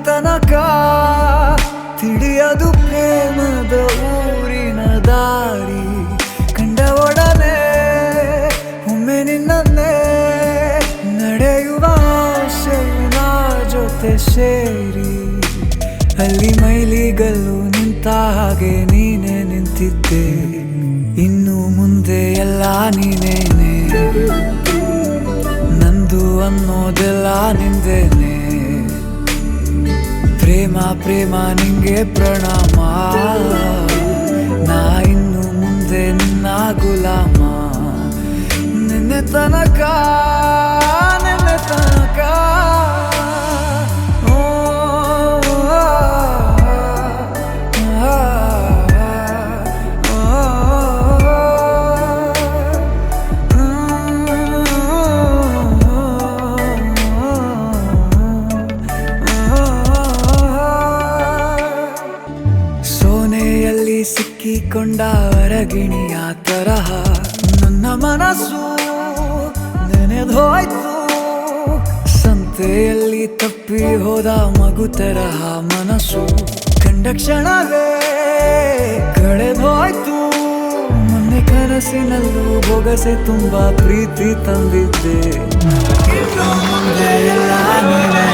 ತನಕ ತಿಳಿಯದು ಪ್ರೇಮದ ಊರಿನ ದಾರಿ ಕಂಡ ಒಡನೆ ಒಮ್ಮೆ ನಿನ್ನೇ ನಡೆಯುವ ಆಸೆಯ ಜೊತೆ ಸೇರಿ ಅಲ್ಲಿ ಮೈಲಿಗಲ್ಲು ನಿಂತ ಹಾಗೆ ನೀನೆ ನಿಂತಿದ್ದೆ ಇನ್ನು ಮುಂದೆ ಎಲ್ಲ ನೀನೇನೆ ನಂದು ಅನ್ನೋದೆಲ್ಲ ನಿಂದೇನೆ ಪ್ರೇಮ ಪ್ರೇಮ ನಿಂಗೆ ಪ್ರಣಾಮ ನಾ ಇನ್ನು ಮುಂದೆ ನಿನ್ನ ಗುಲಾಮ ನಿನ್ನೆ ತನಕ ಸೋನೆಯಲ್ಲಿ ಸಿಕ್ಕಿಕೊಂಡ ಅರಗಿಣಿಯ ತರಹ ನನ್ನ ಮನಸ್ಸು ನೆನೆದೋಯ್ತು ಸಂತೆಯಲ್ಲಿ ತಪ್ಪಿ ಹೋದ ಮಗು ತರಹ ಮನಸ್ಸು ಕಂಡ ಕ್ಷಣವೇ ಕಳೆದೋಯ್ತು ಮೊನ್ನೆ ಕನಸಿನಲ್ಲೂ ಬೊಗಸೆ ತುಂಬಾ ಪ್ರೀತಿ ತಂದಿದ್ದೆ ಇನ್ನು ಮುಂದೆ ಎಲ್ಲ ನೀನೇ